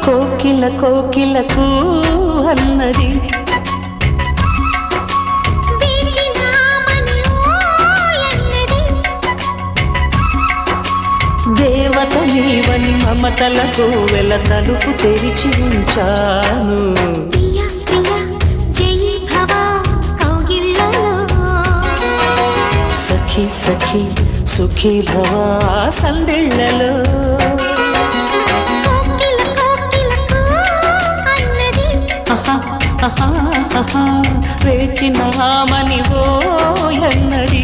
కోకిల కోకిలకు అన్నది దేవత నీవని మమతలకు వెల తలుపు తెరిచి ఉంచాను. సఖీ సఖీ సుఖీ భవా సందిళ్ళలో వేచిన మని ఓ ఎన్నది